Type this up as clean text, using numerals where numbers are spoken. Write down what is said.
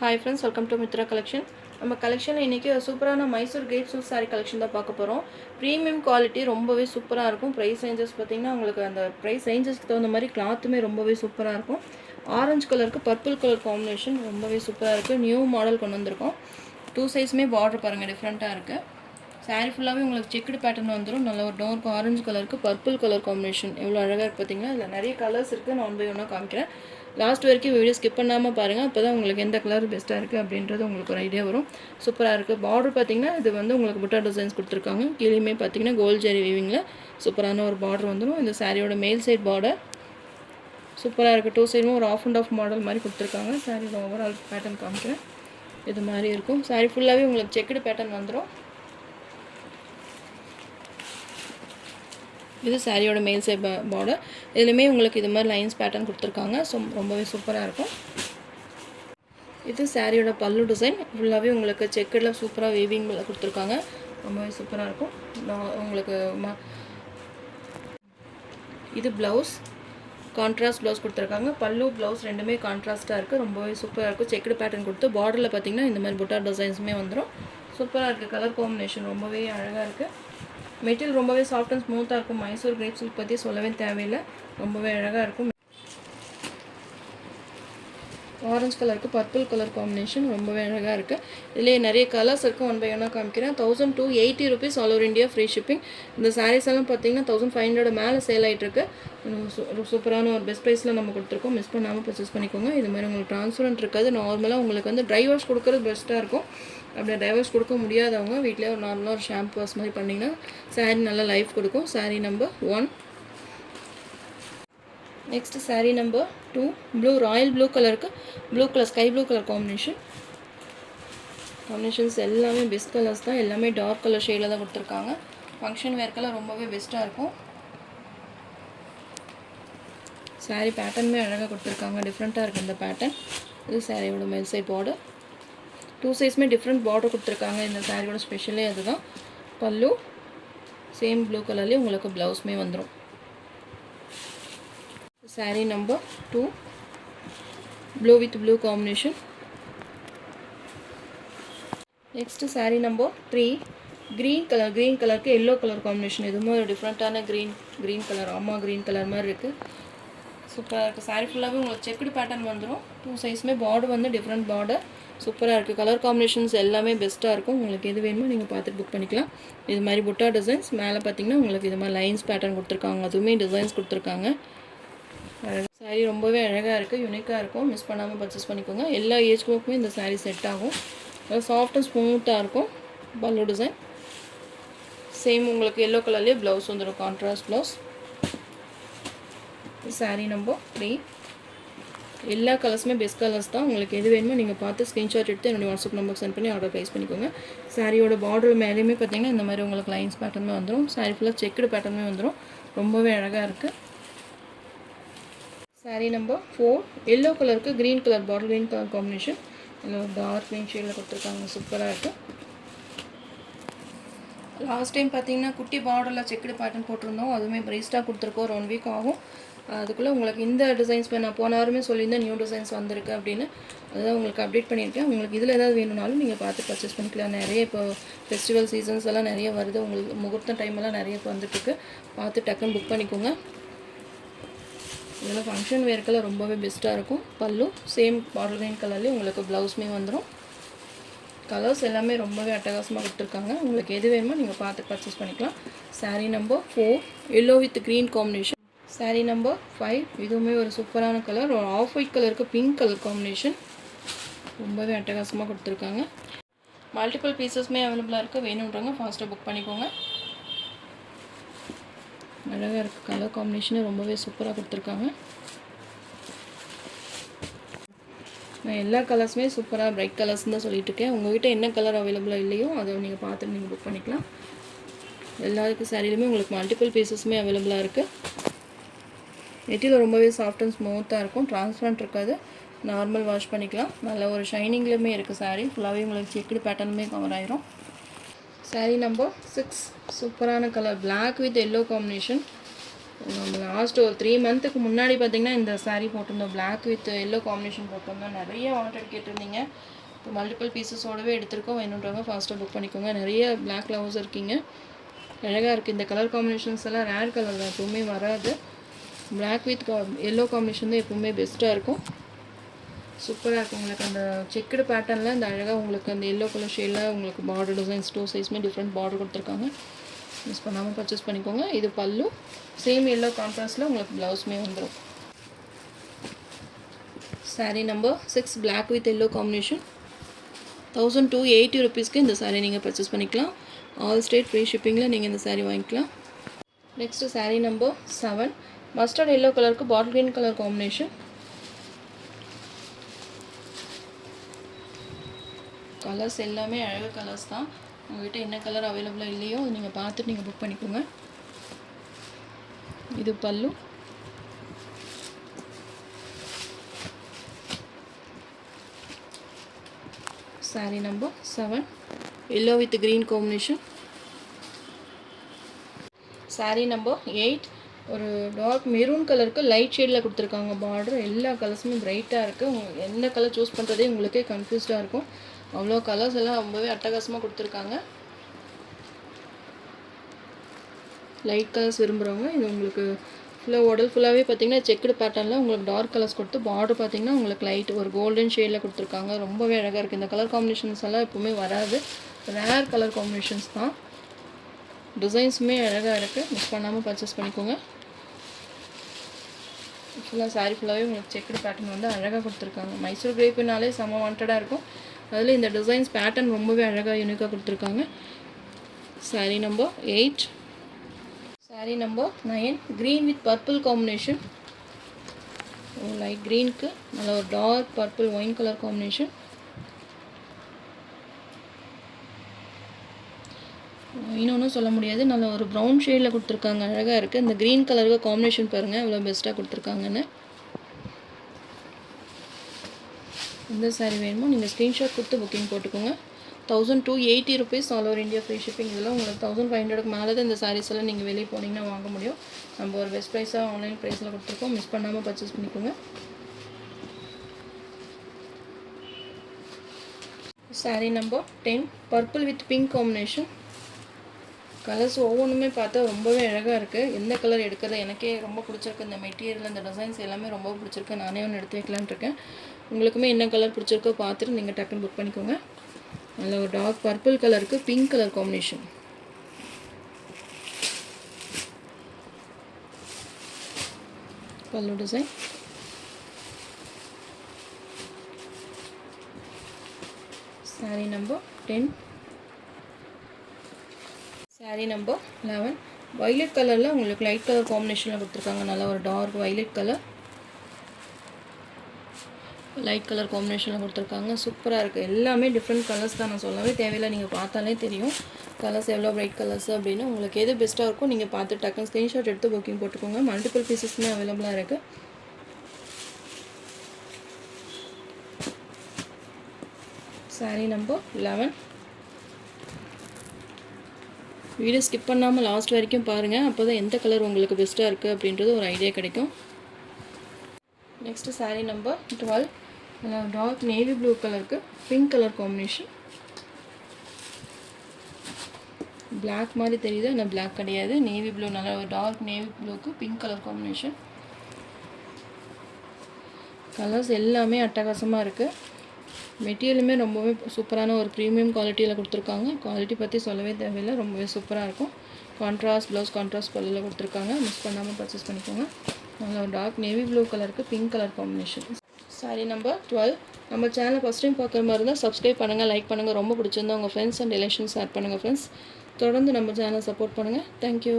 Hi friends, welcome to Mitra collection. நம்ம கலெக்ஷனில் இன்றைக்கி சூப்பரான Mysore grape silk sari collection தான் பார்க்க போகிறோம். ப்ரீமியம் குவாலிட்டி ரொம்பவே சூப்பராக இருக்கும். ப்ரைஸ் ரேஞ்சஸ் பார்த்திங்கன்னா உங்களுக்கு அந்த ப்ரைஸ் ரேஞ்சஸ்க்கு தகுந்த மாதிரி கிளாத்துமே ரொம்பவே சூப்பராக இருக்கும். ஆரஞ்சு கலருக்கு பர்பிள் கலர் காம்பினேஷன் ரொம்பவே சூப்பராக இருக்குது. நியூ மாடல் கொண்டு வந்திருக்கோம். 2 சைஸுமே பார்டர் பாருங்கள் டிஃப்ரெண்ட்டாக இருக்குது. சாரீ ஃபுல்லாகவே உங்களுக்கு செக்குடு பேட்டர்ன் வந்துடும். நல்ல ஒரு டார்க் ஆரஞ்சு கலருக்கு பர்பிள் கலர் காம்பினேஷன் எவ்வளோ அழகாக இருக்குது பார்த்தீங்கன்னா. இதில் நிறைய கலர்ஸ் இருக்குது. நான் 1 by 1 காமிக்கிறேன். லாஸ்ட் வரைக்கும் வீடியோ ஸ்கிப் பண்ணாமல் பாருங்கள். அப்போ தான் உங்களுக்கு எந்த கலர் பெஸ்ட்டாக இருக்குது அப்படின்றது உங்களுக்கு ஒரு ஐடியா வரும். சூப்பராக இருக்குது. பார்டர் பார்த்திங்கன்னா இது வந்து உங்களுக்கு புட்டா டிசைன்ஸ் கொடுத்துருக்காங்க. கீழேயுமே பார்த்திங்கன்னா கோல்ட் ஜெரி வீவிங்கில் சூப்பரான ஒரு பார்டர் வந்துடும். இந்த சாரியோட மேல் சைட் பார்டர் சூப்பராக இருக்குது. 2 சைடும் ஒரு ஆஃப் அண்ட் ஆஃப் மாடல் மாதிரி கொடுத்துருக்காங்க. சாரியோட ஓவரால் பேட்டர்ன் காமிக்கிறேன். இது மாதிரி இருக்கும். சாரி ஃபுல்லாகவே உங்களுக்கு செக்குடு பேட்டர்ன் வந்துடும். இது சாரியோட மேல் சைட் பார்டர். இதுலேயுமே உங்களுக்கு இது மாதிரி லைன்ஸ் பேட்டர்ன் கொடுத்துருக்காங்க. ஸோ ரொம்பவே சூப்பராக இருக்கும். இது சாரியோட பல்லு டிசைன் ஃபுல்லாகவே உங்களுக்கு செக்கடில் சூப்பராக வீவிங் கொடுத்துருக்காங்க. ரொம்பவே சூப்பராக இருக்கும். உங்களுக்கு இது ப்ளவுஸ் கான்ட்ராஸ்ட் ப்ளவுஸ் கொடுத்துருக்காங்க. பல்லு ப்ளவுஸ் ரெண்டுமே கான்ட்ராஸ்ட்டாக இருக்குது. ரொம்பவே சூப்பராக இருக்கும். செக்குடு பேட்டர்ன் கொடுத்து பார்டரில் பார்த்திங்கன்னா இந்த மாதிரி புட்டா டிசைன்ஸுமே வந்துடும். சூப்பராக இருக்குது. கலர் காம்பினேஷன் ரொம்பவே அழகாக இருக்குது. மெட்டீரியல் ரொம்பவே சாஃப்ட் அண்ட் ஸ்மூத்தாக இருக்கும். மைசூர் கிரேப் சில்க் பற்றி சொல்லவே தேவையில்லை. ரொம்பவே அழகாக இருக்கும். ஆரஞ்சு கலருக்கு பர்பிள் கலர் காம்பினேஷன் ரொம்பவே அழகாக இருக்குது. இதிலே நிறைய கலர்ஸ் இருக்குது. 1 by 1 காமிக்கிறேன். 1280 rupees all over India free shipping. இந்த சாரீஸ் எல்லாம் பார்த்தீங்கன்னா 1500 மேலே சேல் ஆகிட்டுருக்கு. சூப்பரான ஒரு பெஸ்ட் ப்ரைஸில் நம்ம கொடுத்துருக்கோம். மிஸ் பண்ணாமல் பர்ச்சேஸ் பண்ணிக்கோங்க. இது மாதிரி உங்களுக்கு ட்ரான்ஸ்பரண்ட் இருக்காது. நார்மலாக உங்களுக்கு வந்து ட்ரை வாஷ் கொடுக்குறது பெஸ்ட்டாக இருக்கும். அப்படி ட்ரை வாஷ் கொடுக்க முடியாதவங்க வீட்டிலே ஒரு நார்மலாக ஒரு ஷாம்பு வாஷ் மாதிரி பண்ணிங்கன்னா சாரீ நல்லா லைஃப் கொடுக்கும். Sari number 1. Next sari number 2 blue royal blue கலருக்கு blue colour sky blue colour combinations எல்லாமே பெஸ்ட் கலர்ஸ் தான். எல்லாமே டார்க் கலர் ஷேடில் தான் கொடுத்துருக்காங்க. ஃபங்க்ஷன் வேர்க்கெல்லாம் ரொம்பவே பெஸ்ட்டாக இருக்கும். சாரீ பேட்டர்னுமே அழகாக கொடுத்துருக்காங்க. டிஃப்ரெண்ட்டாக இருக்குது இந்த பேட்டர்ன். இது சாரியோட மேல் சைட் பார்டர். 2 சைஸுமே டிஃப்ரெண்ட் பார்டர் கொடுத்துருக்காங்க. இந்த சாரியோட ஸ்பெஷலே அதுதான். பல்லு சேம் ப்ளூ கலர்லேயே உங்களுக்கு ப்ளவுஸுமே வந்துடும். Sari number 2 blue with blue combination. Next sari number 3 green கலருக்கு எல்லோ கலர் காம்பினேஷன். எதுவுமே ஒரு டிஃப்ரெண்ட்டான க்ரீன் கலர் க்ரீன் கலர் மாதிரி இருக்குது. சூப்பராக இருக்குது. சாரீ ஃபுல்லாகவே உங்களுக்கு செக்குடு பேட்டர்ன் வந்துடும். 2 சைஸுமே பார்டர் வந்து டிஃப்ரெண்ட் பார்டர். சூப்பராக இருக்குது. கலர் காம்பினேஷன்ஸ் எல்லாமே பெஸ்ட்டாக இருக்கும். உங்களுக்கு எது வேணுமோ நீங்கள் பார்த்துட்டு புக் பண்ணிக்கலாம். இது மாதிரி புட்டா டிசைன்ஸ் மேலே பார்த்தீங்கன்னா உங்களுக்கு இது மாதிரி லைன்ஸ் பேட்டர்ன் கொடுத்துருக்காங்க. அதுவுமே டிசைன்ஸ் கொடுத்துருக்காங்க. சாரீ ரொம்பவே அழகாக இருக்குது. யூனிக்காக இருக்கும். மிஸ் பண்ணாமல் பர்ச்சேஸ் பண்ணிக்கோங்க. எல்லா ஏஜ் குரூப்புமே இந்த சாரீ செட் ஆகும். சாஃப்ட் அண்ட் ஸ்மூத்தாக இருக்கும். பல்லு டிசைன் சேம் உங்களுக்கு எல்லோ கலர்லேயே ப்ளவுஸ் வந்துடும். Contrast blouse. சாரீ நம்பர் 3 எல்லா கலர்ஸுமே பெஸ்ட் கலர்ஸ் தான். உங்களுக்கு எது வேணுமோ நீங்கள் பார்த்து ஸ்க்ரீன்ஷாட் எடுத்து என்னுடைய வாட்ஸ்அப் நம்பருக்கு சென்ட் பண்ணி ஆர்டர் ப்ளேஸ் பண்ணிக்கோங்க. சாரியோட பார்டர் மேலேயுமே பார்த்தீங்கன்னா இந்த மாதிரி உங்களுக்கு லைன்ஸ் பேட்டர்னுமே வந்துடும். சாரீ ஃபுல்லாக செக்குடு பேட்டர்னுமே வந்துடும். ரொம்பவே அழகாக இருக்குது. சாரீ நம்பர் 4 எல்லோ கலருக்கு green colour bottle green colour combination. இதில் டார்க் க்ரீன் ஷேடில் கொடுத்துருக்காங்க. சூப்பராக இருக்குது. லாஸ்ட் டைம் பார்த்தீங்கன்னா குட்டி பார்டரில் செக்குடு பேட்டர்ன் போட்டிருந்தோம். அதுவுமே ப்ரைஸ்ட்டாக கொடுத்துருக்கோம். ஒரு 1 வீக் ஆகும். அதுக்குள்ளே உங்களுக்கு இந்த டிசைன்ஸ் நான் போன வாரமே சொல்லியிருந்தேன் நியூ டிசைன்ஸ் வந்திருக்கு அப்படின்னு. அதுதான் உங்களுக்கு அப்டேட் பண்ணியிருக்கேன். உங்களுக்கு இதில் ஏதாவது வேணும்னாலும் நீங்கள் பார்த்து பர்ச்சேஸ் பண்ணிக்கலாம். நிறைய இப்போ ஃபெஸ்டிவல் சீசன்ஸ் எல்லாம் நிறைய வருது. உங்களுக்கு முகூர்த்த டைம் எல்லாம் நிறைய இப்போ வந்துட்டுருக்கு. பார்த்து டக்குன்னு புக் பண்ணிக்கோங்க. இதில் ஃபங்க்ஷன் வேர்க்கெல்லாம் ரொம்பவே பெஸ்ட்டாக இருக்கும். பல்லு சேம் பாட்டில் க்ரீன் கலர்லேயே உங்களுக்கு ப்ளவுஸுமே வந்துடும். கலர்ஸ் எல்லாமே ரொம்பவே அட்டகாசமாக கொடுத்துருக்காங்க. உங்களுக்கு எது வேணுமோ நீங்கள் பார்த்து பர்ச்சேஸ் பண்ணிக்கலாம். Sari number 4 yellow with green combination. Sari number 5 இதுவுமே ஒரு சூப்பரான கலர். ஒரு ஆஃப் ஒயிட் கலருக்கு பிங்க் கலர் காம்பினேஷன். ரொம்பவே அட்டகாசமாக கொடுத்துருக்காங்க. மல்டிபிள் பீசஸ்மே அவைலபிளாக இருக்குது. வேணுன்றவங்க ஃபாஸ்ட்டாக புக் பண்ணிக்கோங்க. அழகாக இருக்குது. கலர் காம்பினேஷனே ரொம்பவே சூப்பராக கொடுத்துருக்காங்க. நான் எல்லா கலர்ஸுமே சூப்பராக பிரைட் கலர்ஸ்ன்னு தான் சொல்லிட்டு இருக்கேன். உங்கள்கிட்ட என்ன கலர் அவைலபிளாக இல்லையோ அதை நீங்கள் பார்த்துட்டு நீங்கள் புக் பண்ணிக்கலாம். எல்லாருக்கும் சாரியிலுமே உங்களுக்கு மல்டிபிள் பீசஸுமே அவைலபிளாக இருக்குது. மெட்டீரியல் ரொம்பவே சாஃப்ட் அண்ட் ஸ்மூத்தாக இருக்கும். ட்ரான்ஸ்பரண்ட் இருக்காது. நார்மல் வாஷ் பண்ணிக்கலாம். நல்ல ஒரு ஷைனிங்லேயுமே இருக்குது. சாரீ ஃபுல்லாகவே உங்களுக்கு செக்குடு பேட்டர்னுமே கவர் ஆயிரும். சாரீ நம்பர் 6 சூப்பரான colour black with yellow combination. நம்ம லாஸ்ட் ஒரு 3 மந்த்துக்கு முன்னாடி பார்த்தீங்கன்னா இந்த saree போட்டிருந்தோம், பிளாக் வித் எல்லோ காம்பினேஷன் போட்டிருந்தோம். நிறைய வாண்டட் கேட்டிருந்தீங்க. இப்போ மல்டிபிள் பீசஸோடவே எடுத்திருக்கோம். வேணுன்றவங்க ஃபாஸ்ட்டாக புக் பண்ணிக்கோங்க. நிறைய பிளாக் லவர்ஸ் இருக்கீங்க. அழகாக இருக்குது. இந்த கலர் காம்பினேஷன்ஸ் எல்லாம் ரேர் கலர் தான், எப்பவுமே வராது. பிளாக் வித் எல்லோ காம்பினேஷன் தான் எப்பவுமே பெஸ்ட்டாக இருக்கும். சூப்பராக இருக்கும். உங்களுக்கு அந்த செக்குடு பேட்டர்னில் இந்த அழகாக உங்களுக்கு அந்த எல்லோ கலர் ஷேடில் உங்களுக்கு பார்டர் டிசைன்ஸ் 2 சைஸுமே டிஃப்ரெண்ட் பார்டர் கொடுத்துருக்காங்க. மிஸ் பண்ணாமல் பர்ச்சேஸ் பண்ணிக்கோங்க. இது பல்லு, சேம் எல்லோ கான்ட்ராஸ்ட்டில் உங்களுக்கு ப்ளவுஸுமே வந்துடும். saree number 6 black with yellow combination. 1280 rupeesக்கு இந்த saree நீங்கள் பர்ச்சேஸ் பண்ணிக்கலாம். ஆல் ஸ்டேட் ஃப்ரீ ஷிப்பிங்கில் நீங்கள் இந்த saree வாங்கிக்கலாம். Next saree number 7 mustard yellow கலருக்கு bottle green colour combination. Colours எல்லாமே அழகு கலர்ஸ் தான். உங்கள்கிட்ட என்ன கலர் அவைலபிளாக இல்லையோ அது நீங்கள் பார்த்துட்டு நீங்கள் புக் பண்ணிக்கோங்க. இது பல்லு. saree number 7 yellow with green combination. saree number 8 ஒரு டார்க் மெரூன் கலருக்கு லைட் ஷேடில் கொடுத்துருக்காங்க பார்டர். எல்லா கலர்ஸுமே பிரைட்டாக இருக்குது. உங்களுக்கு எந்த கலர் சூஸ் பண்ணுறதே உங்களுக்கே கன்ஃபியூஸ்டாக இருக்கும். அவ்வளோ கலர்ஸ் எல்லாம் ரொம்பவே அட்டகாசமாக கொடுத்துருக்காங்க. லைட் கலர்ஸ் விரும்புகிறவங்க இது உங்களுக்கு ஃபுல்லாக உடல் ஃபுல்லாகவே பார்த்தீங்கன்னா செக்குடு பேட்டர்னில் உங்களுக்கு டார்க் கலர்ஸ் கொடுத்து பார்டர் பார்த்தீங்கன்னா உங்களுக்கு லைட் ஒரு கோல்டன் ஷேடில் கொடுத்துருக்காங்க. ரொம்பவே அழகாக இருக்குது. இந்த கலர் காம்பினேஷன்ஸ் எல்லாம் எப்போவுமே வராது, ரேர் கலர் காம்பினேஷன்ஸ் தான். டிசைன்ஸுமே அழகாக இருக்குது. மிஸ் பண்ணாமல் பர்ச்சேஸ் பண்ணிக்கோங்க. ஃபுல்லாக saree ஃபுல்லாகவே உங்களுக்கு செக்குடு பேட்டர்ன் வந்து அழகாக கொடுத்துருக்காங்க. மைசூர் கிரேப்புனாலே செம்ம வாண்டடாக இருக்கும். அதில் இந்த டிசைன்ஸ் பேட்டர்ன் ரொம்பவே அழகாக யூனிக்காக கொடுத்துருக்காங்க. saree number 8 saree number 9 green with purple combination. Light க்ரீனுக்கு நல்ல ஒரு dark purple wine colour combination. இன்னொன்றும் சொல்ல முடியாது, நல்ல ஒரு ப்ரௌன் ஷேடில் கொடுத்துருக்காங்க. அழகாக இருக்குது. இந்த க்ரீன் கலருக்கு காம்பினேஷன் பாருங்கள் இவ்வளோ பெஸ்ட்டாக கொடுத்துருக்காங்கன்னு. இந்த saree வேணுமோ நீங்கள் ஸ்க்ரீன்ஷாட் கொடுத்து புக்கிங் போட்டுக்கோங்க. 1280 rupees all over India free shipping. இதெல்லாம் உங்களுக்கு 1500க்கு மேலே தான் இந்த sarees எல்லாம் நீங்கள் வெளியே போனீங்கன்னா வாங்க முடியும். நம்ம ஒரு பெஸ்ட் ப்ரைஸாக ஆன்லைன் ப்ரைஸில் கொடுத்துருக்கோம். மிஸ் பண்ணாமல் பர்ச்சேஸ் பண்ணிக்கோங்க. saree number 10 purple with pink combination. Colours ஒவ்வொன்றுமே பார்த்தா ரொம்பவே அழகாக இருக்குது. எந்த கலர் எடுக்கிறது எனக்கே ரொம்ப பிடிச்சிருக்கு. இந்த மெட்டீரியல் இந்த டிசைன்ஸ் எல்லாமே ரொம்ப பிடிச்சிருக்கு. நானே ஒன்று எடுத்து வைக்கலான்னு இருக்கேன். உங்களுக்குமே என்ன கலர் பிடிச்சிருக்கோ பார்த்துட்டு நீங்கள் டக்குன்னு புக் பண்ணிக்கோங்க. நல்ல ஒரு டார்க் பர்பிள் கலருக்கு pink colour combination. Pallu design. saree number 10 saree number 11 violet கலரில் உங்களுக்கு லைட் கலர் காம்பினேஷனில் கொடுத்துருக்காங்க. நல்ல ஒரு dark violet colour light colour காம்பினேஷனில் கொடுத்துருக்காங்க. சூப்பராக இருக்குது. எல்லாமே டிஃப்ரெண்ட் கலர்ஸ் தான், நான் சொல்லவே தேவையில்லை. நீங்கள் பார்த்தாலே தெரியும் கலர்ஸ் எவ்வளோ பிரைட் கலர்ஸ் அப்படின்னு. உங்களுக்கு எது பெஸ்ட்டாக இருக்கும் நீங்கள் பார்த்து டக்குன்னு ஸ்க்ரீன்ஷாட் எடுத்து புக்கிங் போட்டுக்கோங்க. மல்டிபிள் பீசஸ்மே அவைலபிளாக இருக்குது. saree number 11 வீடியோ ஸ்கிப் பண்ணாமல் லாஸ்ட் வரைக்கும் பாருங்கள். அப்போ தான் எந்த கலர் உங்களுக்கு பெஸ்ட்டாக இருக்குது அப்படின்றது ஒரு ஐடியா கிடைக்கும். Next saree number 12 dark navy blue கலருக்கு பிங்க் கலர் காம்பினேஷன். பிளாக் மாதிரி தெரியுது, ஆனால் பிளாக் கிடையாது. நேவி ப்ளூ, நல்ல ஒரு டார்க் நேவி ப்ளூக்கு பிங்க் கலர் காம்பினேஷன். கலர்ஸ் எல்லாமே அட்டகாசமாக இருக்குது. மெட்டீரியலுமே ரொம்பவே சூப்பரான ஒரு ப்ரீமியம் குவாலிட்டியில் கொடுத்துருக்காங்க. குவாலிட்டி பற்றி சொல்லவே தேவையில்லை, ரொம்பவே சூப்பராக இருக்கும். கான்ட்ராஸ்ட் ப்ளவுஸ் கான்ட்ராஸ்ட் பல்லில் கொடுத்துருக்காங்க. மிஸ் பண்ணாமல் பர்ச்சேஸ் பண்ணிக்கோங்க. நல்ல ஒரு டார்க் நேவி ப்ளூ கலருக்கு pink colour combination. saree number 12 நம்ம சேனலை ஃபஸ்ட் டைம் பார்க்குற மாதிரி இருந்தால் சப்ஸ்கிரைப் பண்ணுங்கள், லைக் பண்ணுங்கள். ரொம்ப பிடிச்சிருந்தா உங்கள் ஃப்ரெண்ட்ஸ் அண்ட் ரிலேஷன்ஸ் ஷேர் பண்ணுங்கள். ஃப்ரெண்ட்ஸ் தொடர்ந்து நம்ம சேனலை சப்போர்ட் பண்ணுங்கள். தேங்க்யூ.